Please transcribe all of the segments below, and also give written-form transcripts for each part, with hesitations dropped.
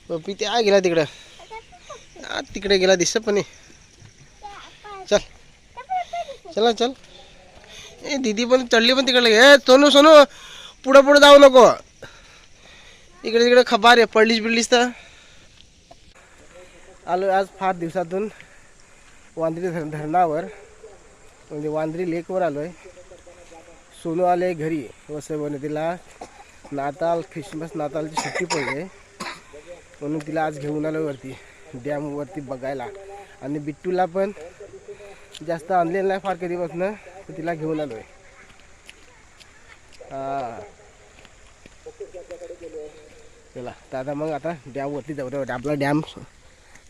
पप्पी त्या गेला तिकडं. तिकडे गेला दिसत पण चल चला चल. ए दीदी पण चढली पण तिकडे. ए सोनू सोनू पुढं पुढं जाऊ नको. इकडे तिकडे खबार आहे पडलीस तर. आलो आज फार दिवसातून वांद्री धरणावर म्हणजे वांद्री लेकवर आलो आहे. सोनू आले घरी वसई नाताळ ख्रिसमस नाताळची सुट्टी पडली म्हणून तिला आज घेऊन आलो वरती डॅमवरती बघायला. आणि बिट्टूला पण जास्त आणलेलं नाही फार कधीपासून तर तिला घेऊन आलो आहे. हां चला दादा मग आता डॅमवरती जाऊ. आपला डॅम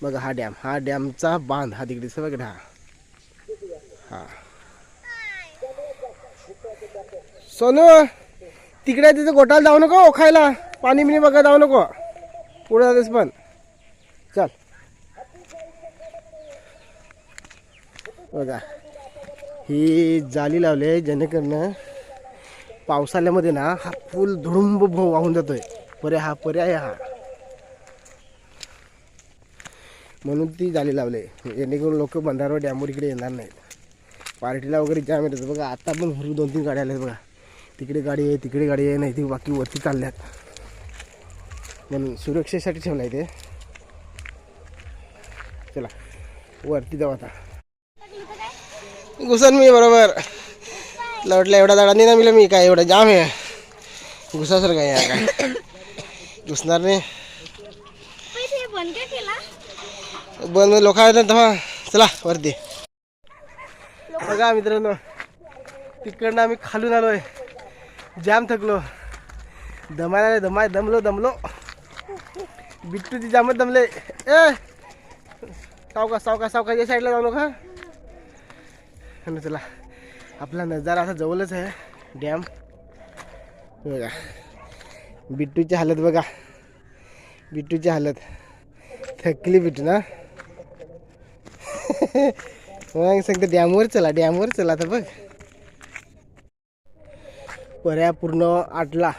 बघा. हा डॅमचा बांध हा तिकडे दिसतो बघा. हा सोनू तिकडे तिथे गोटाला जाऊ नको खायला. पाणी बिणी बघा जाऊ नको पुढे जातेस पण. चल बघा ही जाली लावले जेणेकरून पावसाळ्यामध्ये ना हा पूल धुडुंब वाहून जातोय. पर्याय हा म्हणून ती जाली लावले जेणेकरून लोक बंधाऱ्यावर डॅमवर इकडे येणार नाहीत. पार्टीला वगैरे जाम येतात बघा. आता पण भरपूर 2-3 गाड्या आल्यात बघा. तिकडे गाडी आहे तिकडे गाडी आहे नाही ती बाकी वरती चालल्यात म्हणून सुरक्षेसाठी ठेवलं आहे ते. चला वरती जाऊ आता. घुसन मी बरोबर लवटला एवढा दाडा नाही ना मिळाला. मी काय एवढा जाम आहे घुसासारखं आहे काय घुसणार नाही. बंद लोक आहेत तेव्हा. चला वरती बघा मित्रांनो तिकडनं आम्ही खालून आलो आहे. जाम थकलो दमायला दमलो. बिट्टूची जामच दमले. ए सावकाश या साईडला जाऊ नका. चला आपला नजारा असा जवळच आहे डॅम बघा. बिट्टूची हालत बघा. बिट्टूची हालत थकली बिट्टू ना. मग सांगते डॅमवर चला तर बघ. पर्या पूर्ण आटला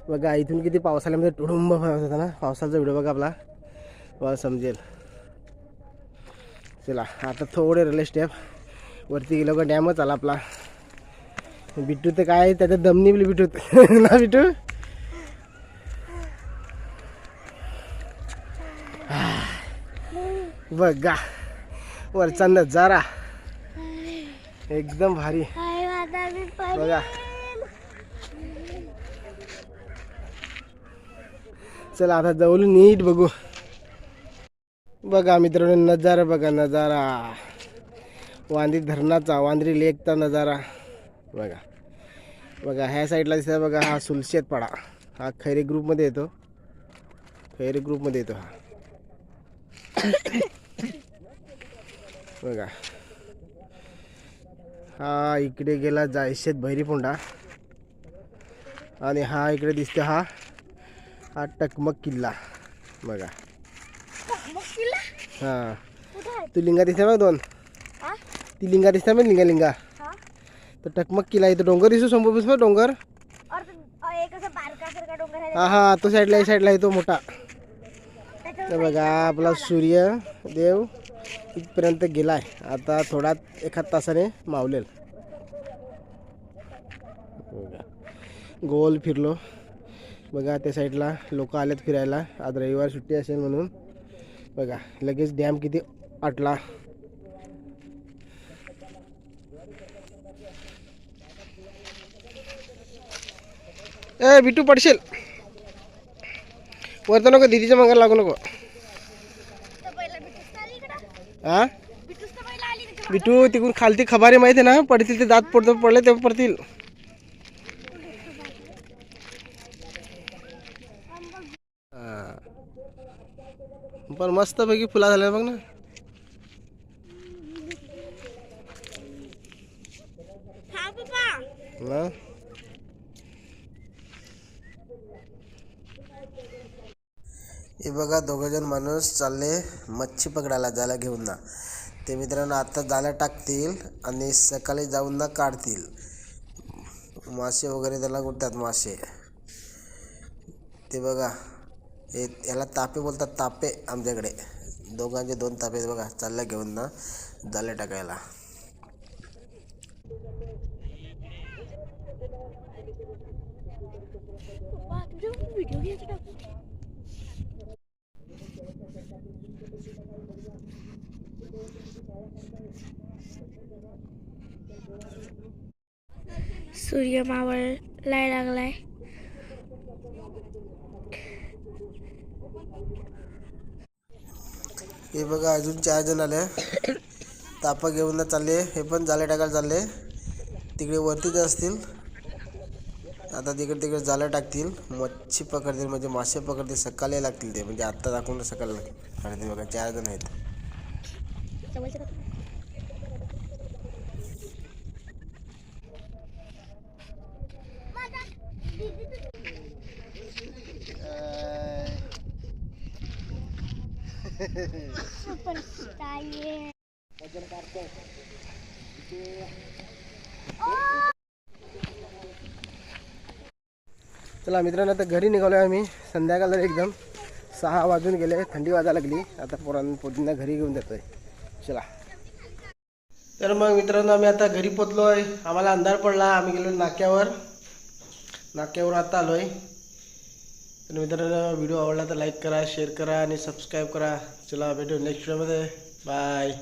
बघा. इथून किती पावसाळ्यामध्ये टुडुंब होता ना. पावसाचा व्हिडिओ बघा आपला मला समजेल. चला आता थोडे रिले स्टेप वरती गेलो का डॅमच आला आपला. बिट्टू तर काय त्याच्यात दम निघली बिट्टू ना. बिट्टू बघा वरचा नजारा एकदम भारी बघा. चला आता जवळ नीट बघू. बघा मित्रांनो नजारा बघा. नजारा वांद्री धरणाचा वांद्री लेकचा नजारा बघा. ह्या साईडला दिसत बघा. हा सुलशेत पाडा हा खैरे ग्रुपमध्ये येतो. हा बघा. हा इकडे गेला जायशेत भैरीपोंडा आणि हा इकडे दिसते हा टकमक किल्ला बघा. हा तू लिंगा दिसते बघ 2 ती लिंगा दिसते मग लिंगा तर टकमक किल्ला इथं डोंगर दिसतो समोर डोंगर. हा तो साईडला आहे तो मोठा. तर बघा आपला सूर्य देव इथपर्यंत गेलाय. आता थोडा एखाद तासाने मावलेल. गोल फिरलो बघा. त्या साईडला लोक आलेत फिरायला. आज रविवार सुट्टी असेल म्हणून बघा. लगेच डॅम किती आटला. ए बिट्टू पडशील वरतं नको. दीदीच्या मागायला लागू नको. हा बिट्टू तिकडून खालती खबारे माहिती आहे ना. पडतील ते दात पडले तेव्हा पडतील. पण मस्त पैकी फुला झाल्या बघ ना. हे बघा 2 जण माणूस चालले मच्छी पकडायला जायला घेऊन ना. ते मित्रांनो आता जाळ्या टाकतील आणि सकाळी जाऊन ना काढतील. मासे वगैरे त्याला उठतात मासे ते बघा. याला तापे बोलतात, तापे आमच्याकडे. दोघांचे 2 तापे आहेत बघा, चालल्या घेऊन ना जाळे टाकायला. सूर्य मावळायला लागलाय. हे बघा अजून 4 जण आले, तापा घेऊन चालले. हे पण जाळे टाकायला चालले. तिकडे वरतीच असतील. आता तिकडे जाळं टाकतील, मच्छी पकडतील, म्हणजे मासे पकडतील. सकाळी लागतील ते, म्हणजे आत्ता दाखवून सकाळी लागतील. बघा 4 जण आहेत. चला मित्रांनो, आता घरी निघालो आहे आम्ही. संध्याकाळ एकदम 6 वाजून गेले, थंडी वाजायला लागली. आता पोरांना घरी घेऊन जातोय. चला. तर मग मित्रांनो, आम्ही आता घरी पोचलो आहे. आम्हाला अंधार पडला. आम्ही गेलो नाक्यावर आता आलो आहे. तर मित्रांनो, व्हिडिओ आवडला तर लाईक करा, शेअर करा आणि सबस्क्राईब करा. चला भेटू नेक्स्ट व्हिडिओमध्ये. बाय.